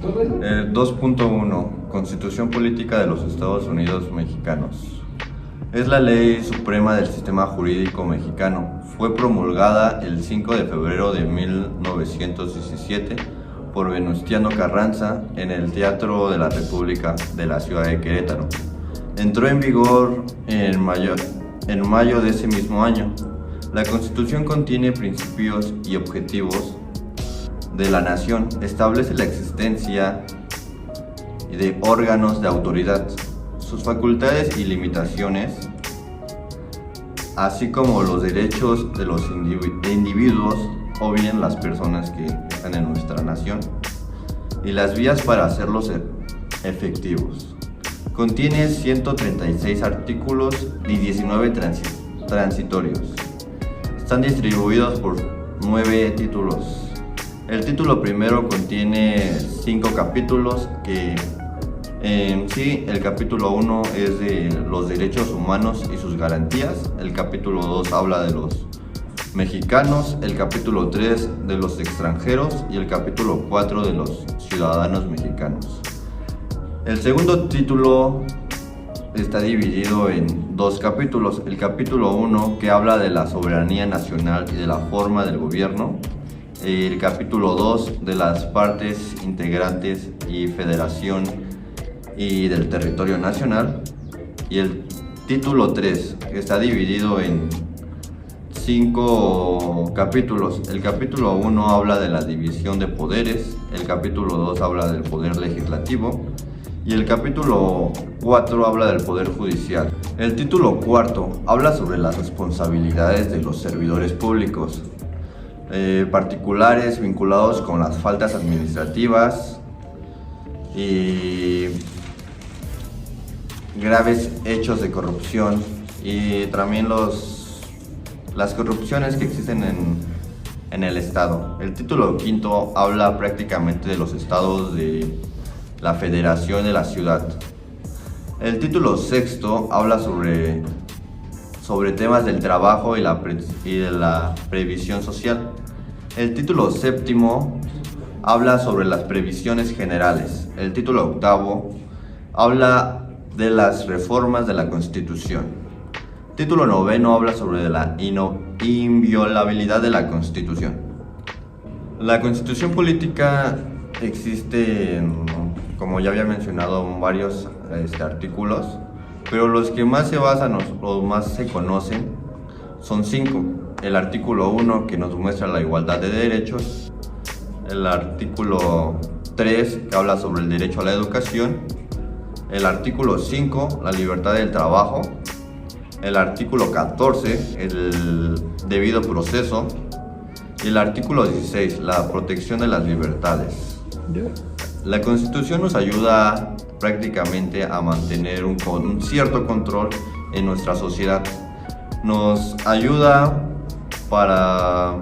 2.1 Constitución Política de los Estados Unidos Mexicanos. Es la ley suprema del sistema jurídico mexicano. Fue promulgada el 5 de febrero de 1917 por Venustiano Carranza en el Teatro de la República de la ciudad de Querétaro. Entró en vigor en mayo de ese mismo año. La Constitución contiene principios y objetivos de la nación, establece la existencia de órganos de autoridad, sus facultades y limitaciones, así como los derechos de los individuos o bien las personas que están en nuestra nación, y las vías para hacerlos efectivos. Contiene 136 artículos y 19 transitorios. Están distribuidos por 9 títulos. El título primero contiene 5 capítulos que en sí, el capítulo 1 es de los derechos humanos y sus garantías, el capítulo 2 habla de los mexicanos, el capítulo 3 de los extranjeros y el capítulo 4 de los ciudadanos mexicanos. El segundo título está dividido en 2 capítulos, el capítulo 1 que habla de la soberanía nacional y de la forma del gobierno, el capítulo 2 de las partes integrantes y federación y del territorio nacional, y el título 3 está dividido en 5 capítulos. El capítulo 1 habla de la división de poderes, el capítulo 2 habla del poder legislativo y el capítulo 4 habla del poder judicial. El título 4 habla sobre las responsabilidades de los servidores públicos, particulares vinculados con las faltas administrativas y graves hechos de corrupción, y también las corrupciones que existen en el Estado. El título 5 habla prácticamente de los estados de la federación de la ciudad. El título 6 habla sobre temas del trabajo y de la previsión social. El título 7 habla sobre las previsiones generales. El título 8 habla de las reformas de la Constitución. Título 9 habla sobre la inviolabilidad de la Constitución. La Constitución política existe, como ya había mencionado, en varios artículos, pero los que más se basan o más se conocen son 5. El artículo 1 que nos muestra la igualdad de derechos, el artículo 3 que habla sobre el derecho a la educación, el artículo 5 la libertad del trabajo, el artículo 14 el debido proceso y el artículo 16 la protección de las libertades. La Constitución nos ayuda prácticamente a mantener un cierto control en nuestra sociedad. Nos ayuda para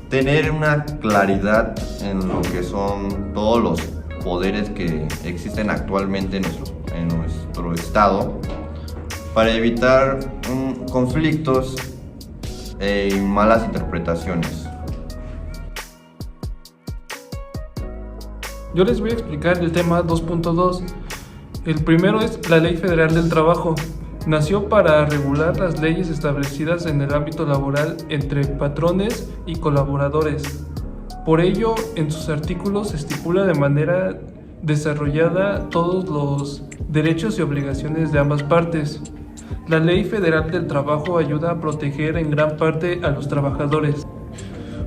tener una claridad en lo que son todos los poderes que existen actualmente en nuestro estado, para evitar conflictos y malas interpretaciones. Yo les voy a explicar el tema 2.2. El primero es la Ley Federal del Trabajo. Nació para regular las leyes establecidas en el ámbito laboral entre patrones y colaboradores. Por ello, en sus artículos se estipula de manera desarrollada todos los derechos y obligaciones de ambas partes. La Ley Federal del Trabajo ayuda a proteger en gran parte a los trabajadores.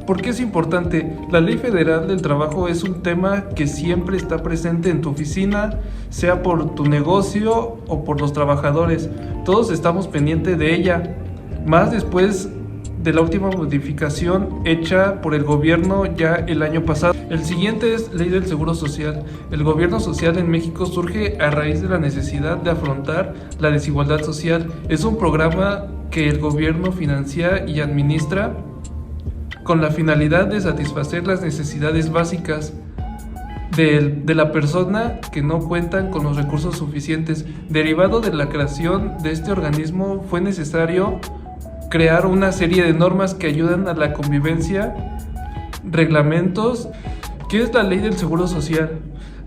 ¿Por qué es importante? La Ley Federal del Trabajo es un tema que siempre está presente en tu oficina, sea por tu negocio o por los trabajadores. Todos estamos pendientes de ella, más después de la última modificación hecha por el gobierno ya el año pasado. El siguiente es Ley del Seguro Social. El gobierno social en México surge a raíz de la necesidad de afrontar la desigualdad social. Es un programa que el gobierno financia y administra con la finalidad de satisfacer las necesidades básicas de la persona que no cuentan con los recursos suficientes. Derivado de la creación de este organismo fue necesario crear una serie de normas que ayudan a la convivencia, reglamentos ¿Qué es la ley del seguro social?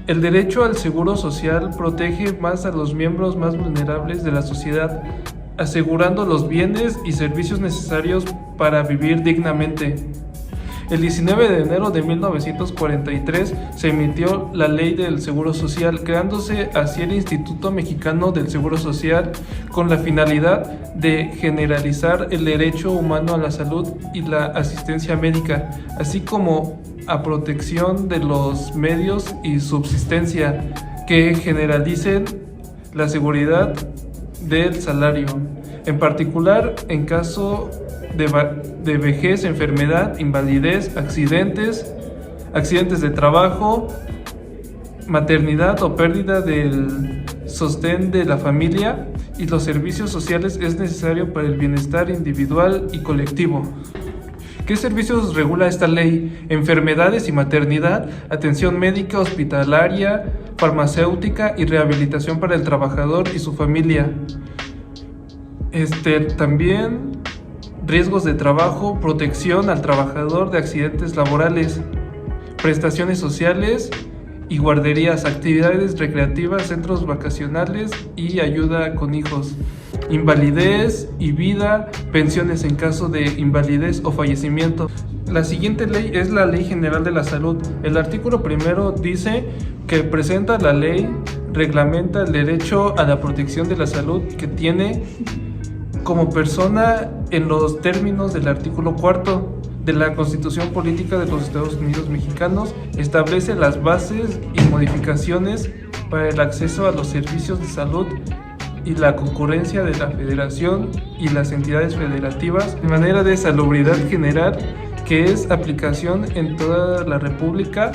El derecho al seguro social protege más a los miembros más vulnerables de la sociedad, asegurando los bienes y servicios necesarios para vivir dignamente. El 19 de enero de 1943 se emitió la Ley del Seguro Social, creándose así el Instituto Mexicano del Seguro Social con la finalidad de generalizar el derecho humano a la salud y la asistencia médica, así como a protección de los medios y subsistencia, que generalicen la seguridad del salario, en particular en caso de vejez, enfermedad, invalidez, accidentes de trabajo, maternidad o pérdida del sostén de la familia y los servicios sociales es necesario para el bienestar individual y colectivo. ¿Qué servicios regula esta ley? Enfermedades y maternidad, atención médica, hospitalaria, farmacéutica y rehabilitación para el trabajador y su familia. También riesgos de trabajo, protección al trabajador de accidentes laborales, prestaciones sociales y guarderías, actividades recreativas, centros vacacionales y ayuda con hijos, invalidez y vida, pensiones en caso de invalidez o fallecimiento. La siguiente ley es la Ley General de la Salud. El artículo primero dice que presenta la ley, reglamenta el derecho a la protección de la salud que tiene como persona en los términos del artículo 4 de la Constitución Política de los Estados Unidos Mexicanos, establece las bases y modificaciones para el acceso a los servicios de salud y la concurrencia de la Federación y las entidades federativas de manera de salubridad general, que es aplicación en toda la República,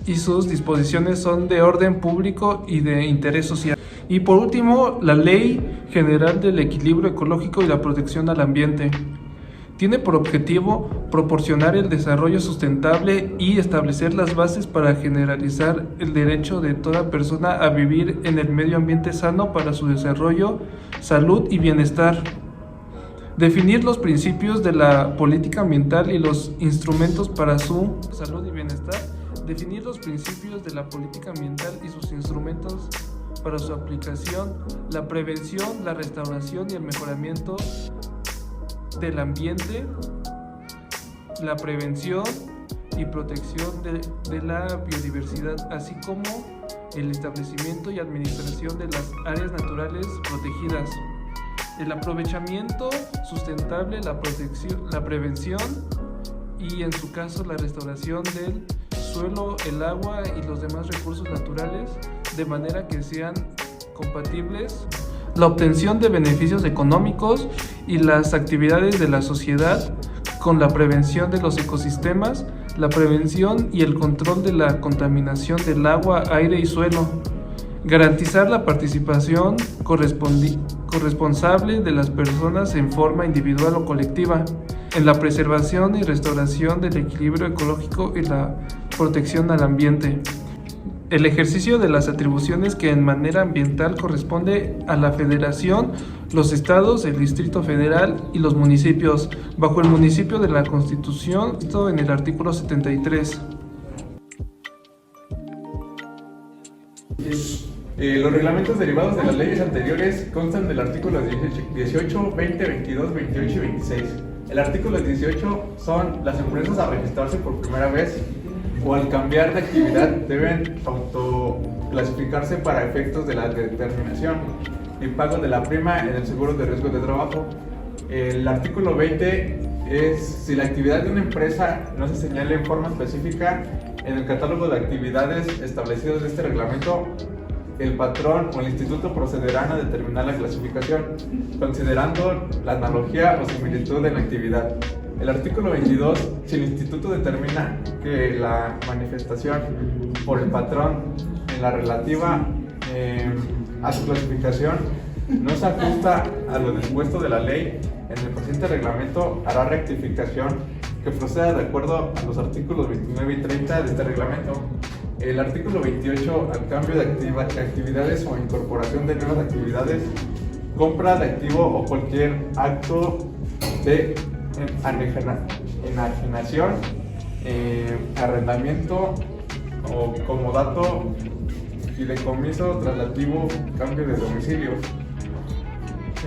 y sus disposiciones son de orden público y de interés social. Y por último, la Ley General del Equilibrio Ecológico y la Protección al Ambiente. Tiene por objetivo proporcionar el desarrollo sustentable y establecer las bases para generalizar el derecho de toda persona a vivir en el medio ambiente sano para su desarrollo, salud y bienestar. Definir los principios de la política ambiental y los instrumentos para su salud y bienestar. Definir los principios de la política ambiental y sus instrumentos para su aplicación, la prevención, la restauración y el mejoramiento del ambiente, la prevención y protección de la biodiversidad, así como el establecimiento y administración de las áreas naturales protegidas, el aprovechamiento sustentable, la prevención y, en su caso, la restauración del suelo, el agua y los demás recursos naturales de manera que sean compatibles, la obtención de beneficios económicos y las actividades de la sociedad con la prevención de los ecosistemas, la prevención y el control de la contaminación del agua, aire y suelo, garantizar la participación corresponsable de las personas en forma individual o colectiva, en la preservación y restauración del equilibrio ecológico y la protección al ambiente. El ejercicio de las atribuciones que en manera ambiental corresponde a la Federación, los estados, el Distrito Federal y los municipios, bajo el municipio de la Constitución, esto en el artículo 73. Los reglamentos derivados de las leyes anteriores constan del artículo 18, 20, 22, 28 y 26. El artículo 18 son las empresas a registrarse por primera vez o al cambiar de actividad deben autoclasificarse para efectos de la determinación y pago de la prima en el seguro de riesgo de trabajo. El artículo 20 es si la actividad de una empresa no se señala en forma específica en el catálogo de actividades establecidos de este reglamento, el patrón o el instituto procederán a determinar la clasificación, considerando la analogía o similitud en la actividad. El artículo 22, si el instituto determina que la manifestación por el patrón en la relativa a su clasificación no se ajusta a lo dispuesto de la ley, en el presente reglamento hará rectificación que proceda de acuerdo a los artículos 29 y 30 de este reglamento. El artículo 28, al cambio de actividades o incorporación de nuevas actividades, compra de activo o cualquier acto de enajenación, arrendamiento, o como dato, fideicomiso traslativo, cambio de domicilio.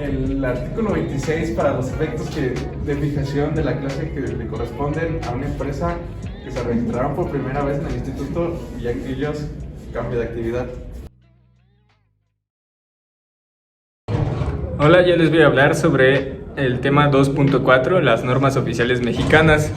El artículo 26 para los efectos de fijación de la clase que le corresponden a una empresa que se registraron por primera vez en el instituto y aquellos cambios de actividad. Hola, yo les voy a hablar sobre el tema 2.4, las normas oficiales mexicanas.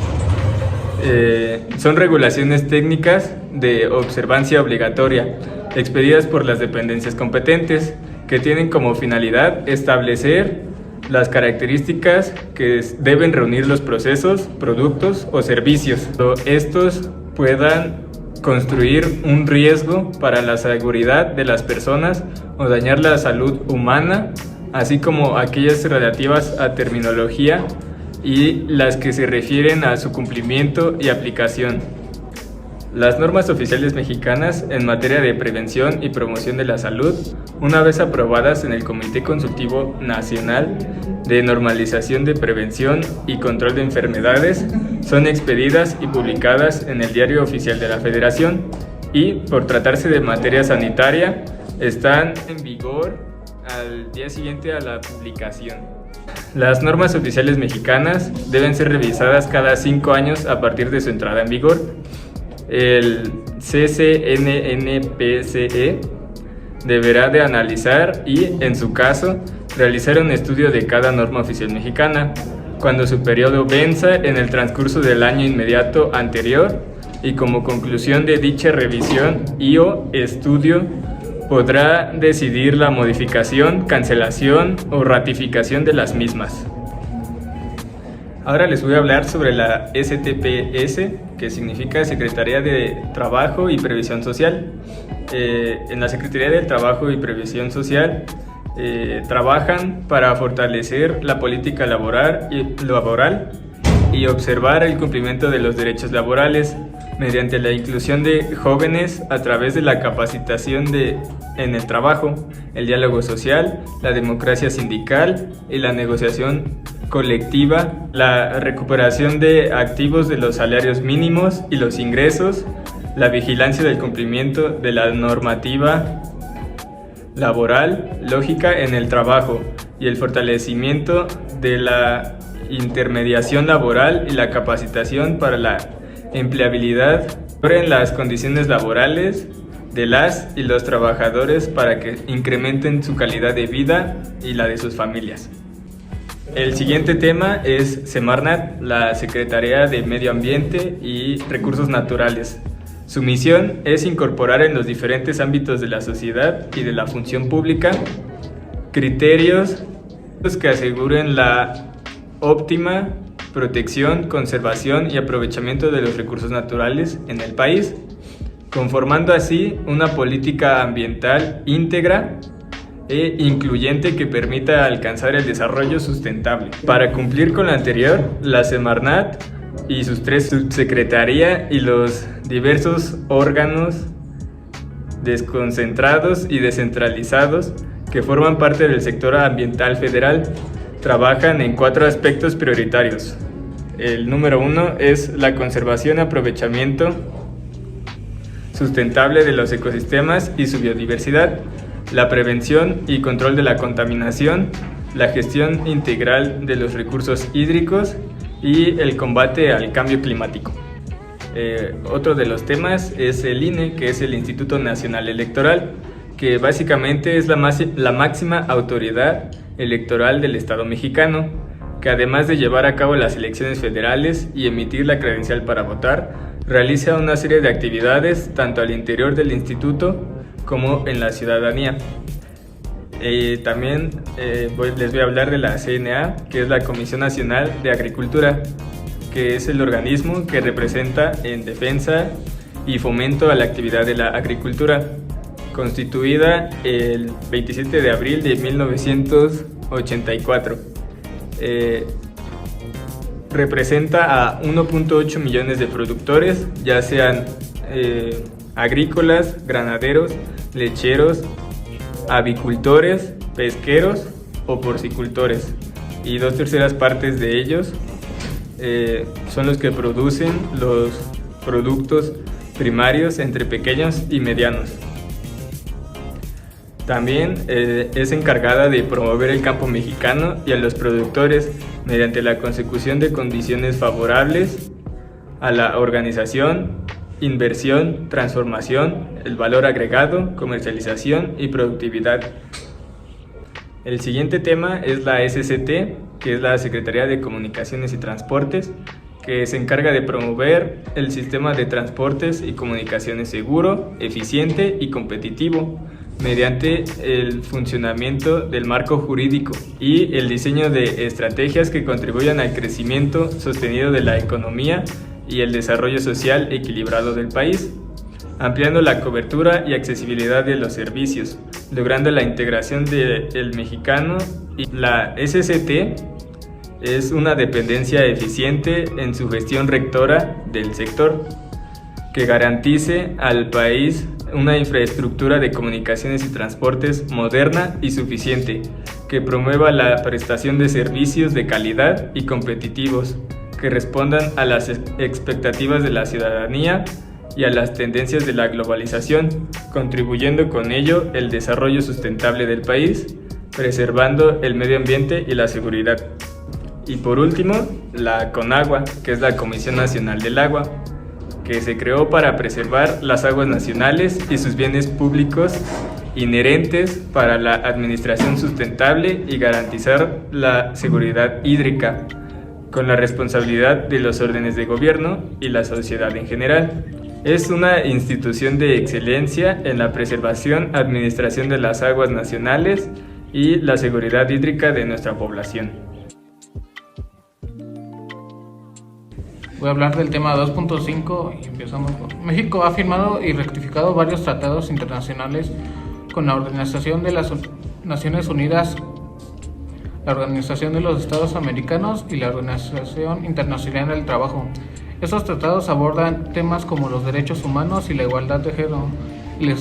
Son regulaciones técnicas de observancia obligatoria, expedidas por las dependencias competentes, que tienen como finalidad establecer las características que deben reunir los procesos, productos o servicios. Estos puedan construir un riesgo para la seguridad de las personas o dañar la salud humana, así como aquellas relativas a terminología y las que se refieren a su cumplimiento y aplicación. Las normas oficiales mexicanas en materia de prevención y promoción de la salud, una vez aprobadas en el Comité Consultivo Nacional de Normalización de Prevención y Control de Enfermedades, son expedidas y publicadas en el Diario Oficial de la Federación y, por tratarse de materia sanitaria, están en vigor al día siguiente a la publicación. Las normas oficiales mexicanas deben ser revisadas cada 5 años a partir de su entrada en vigor. El CCNNPCE deberá de analizar y, en su caso, realizar un estudio de cada norma oficial mexicana cuando su periodo venza en el transcurso del año inmediato anterior, y como conclusión de dicha revisión y/o estudio podrá decidir la modificación, cancelación o ratificación de las mismas. Ahora les voy a hablar sobre la STPS, que significa Secretaría de Trabajo y Previsión Social. En la Secretaría del Trabajo y Previsión Social trabajan para fortalecer la política laboral y observar el cumplimiento de los derechos laborales mediante la inclusión de jóvenes a través de la capacitación en el trabajo, el diálogo social, la democracia sindical y la negociación colectiva, la recuperación de activos de los salarios mínimos y los ingresos, la vigilancia del cumplimiento de la normativa laboral lógica en el trabajo y el fortalecimiento de la intermediación laboral y la capacitación para la empleabilidad en las condiciones laborales de las y los trabajadores para que incrementen su calidad de vida y la de sus familias. El siguiente tema es Semarnat, la Secretaría de Medio Ambiente y Recursos Naturales. Su misión es incorporar en los diferentes ámbitos de la sociedad y de la función pública criterios que aseguren la óptima protección, conservación y aprovechamiento de los recursos naturales en el país, conformando así una política ambiental íntegra e incluyente que permita alcanzar el desarrollo sustentable. Para cumplir con lo anterior, la Semarnat y sus 3 subsecretarías y los diversos órganos desconcentrados y descentralizados que forman parte del sector ambiental federal trabajan en 4 aspectos prioritarios. El número 1 es la conservación y aprovechamiento sustentable de los ecosistemas y su biodiversidad, la prevención y control de la contaminación, la gestión integral de los recursos hídricos y el combate al cambio climático. Otro de los temas es el INE, que es el Instituto Nacional Electoral, que básicamente es la máxima autoridad electoral del Estado mexicano, que además de llevar a cabo las elecciones federales y emitir la credencial para votar, realiza una serie de actividades tanto al interior del instituto como en la ciudadanía. También les voy a hablar de la CNA, que es la Comisión Nacional de Agricultura, que es el organismo que representa en defensa y fomento a la actividad de la agricultura, constituida el 27 de abril de 1984. Representa a 1.8 millones de productores, ya sean agrícolas, ganaderos, lecheros, avicultores, pesqueros o porcicultores, y 2/3 partes de ellos son los que producen los productos primarios entre pequeños y medianos. También es encargada de promover el campo mexicano y a los productores mediante la consecución de condiciones favorables a la organización, inversión, transformación, el valor agregado, comercialización y productividad. El siguiente tema es la SCT, que es la Secretaría de Comunicaciones y Transportes, que se encarga de promover el sistema de transportes y comunicaciones seguro, eficiente y competitivo, mediante el funcionamiento del marco jurídico y el diseño de estrategias que contribuyan al crecimiento sostenido de la economía y el desarrollo social equilibrado del país, ampliando la cobertura y accesibilidad de los servicios, logrando la integración del mexicano. Y la SCT es una dependencia eficiente en su gestión rectora del sector, que garantice al país una infraestructura de comunicaciones y transportes moderna y suficiente, que promueva la prestación de servicios de calidad y competitivos, que respondan a las expectativas de la ciudadanía y a las tendencias de la globalización, contribuyendo con ello el desarrollo sustentable del país, preservando el medio ambiente y la seguridad. Y por último, la CONAGUA, que es la Comisión Nacional del Agua, que se creó para preservar las aguas nacionales y sus bienes públicos inherentes para la administración sustentable y garantizar la seguridad hídrica, con la responsabilidad de los órdenes de gobierno y la sociedad en general. Es una institución de excelencia en la preservación, administración de las aguas nacionales y la seguridad hídrica de nuestra población. Voy a hablar del tema 2.5 y empezamos por... México ha firmado y rectificado varios tratados internacionales con la Organización de las Naciones Unidas, la Organización de los Estados Americanos y la Organización Internacional del Trabajo. Estos tratados abordan temas como los derechos humanos y la igualdad de género, el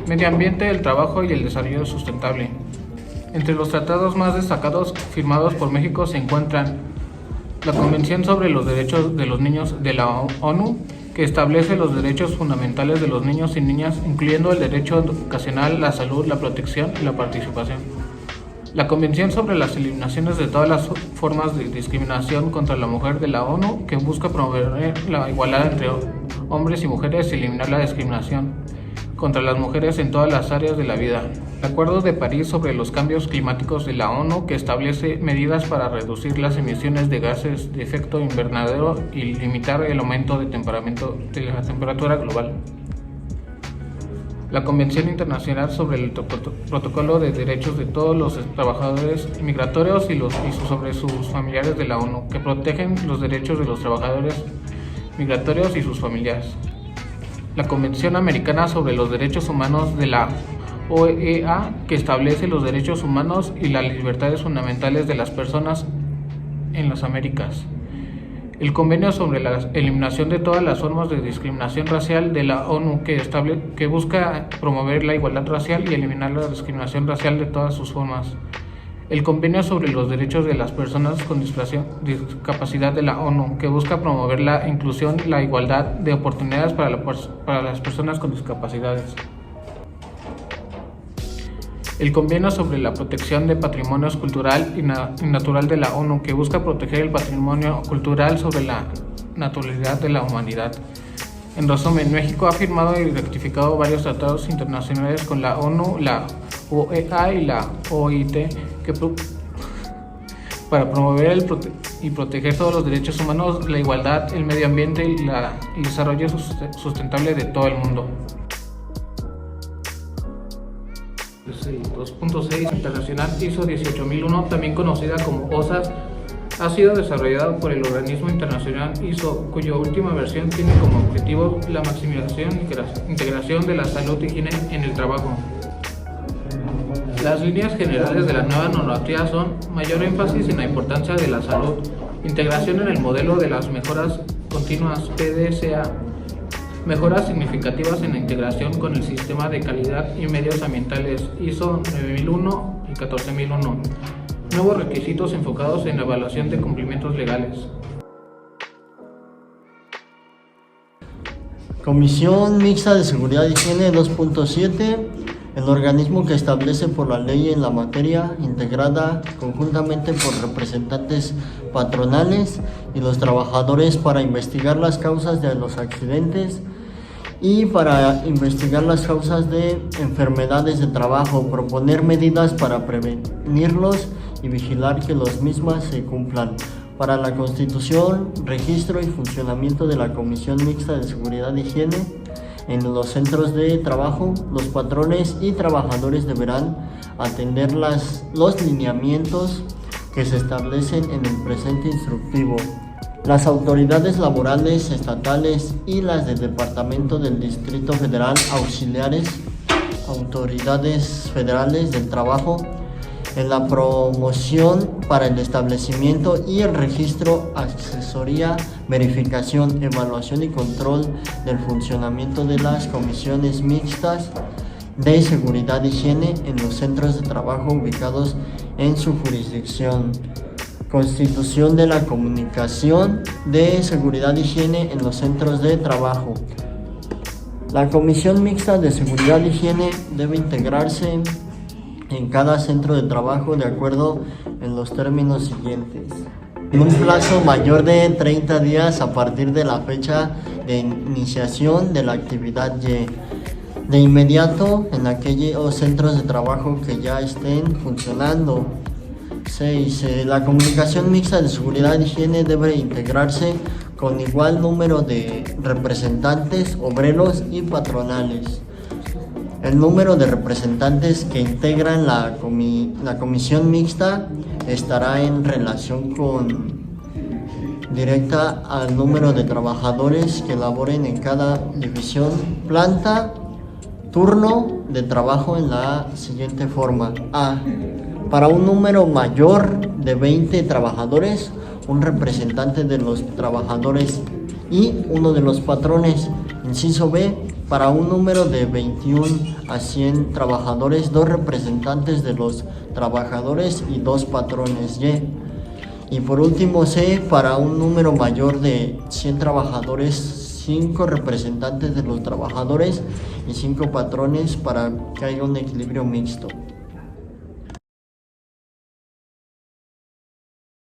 medio ambiente, el trabajo y el desarrollo sustentable. Entre los tratados más destacados firmados por México se encuentran la Convención sobre los Derechos de los Niños de la ONU, que establece los derechos fundamentales de los niños y niñas, incluyendo el derecho educacional, la salud, la protección y la participación. La Convención sobre las eliminaciones de todas las formas de discriminación contra la mujer de la ONU, que busca promover la igualdad entre hombres y mujeres y eliminar la discriminación contra las mujeres en todas las áreas de la vida. El Acuerdo de París sobre los cambios climáticos de la ONU, que establece medidas para reducir las emisiones de gases de efecto invernadero y limitar el aumento de la temperatura global. La Convención Internacional sobre el Protocolo de Derechos de todos los trabajadores migratorios y sobre sus familiares de la ONU, que protegen los derechos de los trabajadores migratorios y sus familiares. La Convención Americana sobre los Derechos Humanos de la OEA, que establece los derechos humanos y las libertades fundamentales de las personas en las Américas. El Convenio sobre la eliminación de todas las formas de discriminación racial de la ONU, que busca promover la igualdad racial y eliminar la discriminación racial de todas sus formas. El Convenio sobre los Derechos de las Personas con Discapacidad de la ONU, que busca promover la inclusión y la igualdad de oportunidades para las personas con discapacidades. El Convenio sobre la Protección de Patrimonio Cultural y Natural de la ONU, que busca proteger el patrimonio cultural sobre la naturalidad de la humanidad. En resumen, México ha firmado y rectificado varios tratados internacionales con la ONU, la OEA y la OIT, para promover y proteger todos los derechos humanos, la igualdad, el medio ambiente y el desarrollo sustentable de todo el mundo. El 2.6 Internacional ISO 18001, también conocida como OSAS, ha sido desarrollado por el organismo internacional ISO, cuya última versión tiene como objetivo la maximización y integración de la salud y higiene en el trabajo. Las líneas generales de la nueva normativa son mayor énfasis en la importancia de la salud, integración en el modelo de las mejoras continuas PDCA, mejoras significativas en la integración con el sistema de calidad y medios ambientales ISO 9001 y 14001, nuevos requisitos enfocados en la evaluación de cumplimientos legales. Comisión Mixta de Seguridad y Higiene 2.7. El organismo que establece por la ley en la materia, integrada conjuntamente por representantes patronales y los trabajadores para investigar las causas de los accidentes y para investigar las causas de enfermedades de trabajo, proponer medidas para prevenirlos y vigilar que las mismas se cumplan. Para la constitución, registro y funcionamiento de la Comisión Mixta de Seguridad y Higiene en los centros de trabajo, los patrones y trabajadores deberán atender los lineamientos que se establecen en el presente instructivo. Las autoridades laborales estatales y las del Departamento del Distrito Federal, auxiliares, autoridades federales del trabajo, en la promoción para el establecimiento y el registro, asesoría, verificación, evaluación y control del funcionamiento de las comisiones mixtas de seguridad y higiene en los centros de trabajo ubicados en su jurisdicción. Constitución de la comunicación de seguridad y higiene en los centros de trabajo. La Comisión Mixta de Seguridad y Higiene debe integrarse en cada centro de trabajo de acuerdo en los términos siguientes. En un plazo mayor de 30 días a partir de la fecha de iniciación de la actividad Y. De inmediato en aquellos centros de trabajo que ya estén funcionando. 6. La comunicación mixta de seguridad y higiene debe integrarse con igual número de representantes, obreros y patronales. El número de representantes que integran la comisión mixta estará en relación directa al número de trabajadores que laboren en cada división, planta, turno de trabajo en la siguiente forma. A. Para un número mayor de 20 trabajadores, un representante de los trabajadores y uno de los patrones. Inciso B. Para un número de 21 a 100 trabajadores, 2 representantes de los trabajadores y 2 patrones. Y por último C. Para un número mayor de 100 trabajadores, 5 representantes de los trabajadores y 5 patrones para que haya un equilibrio mixto.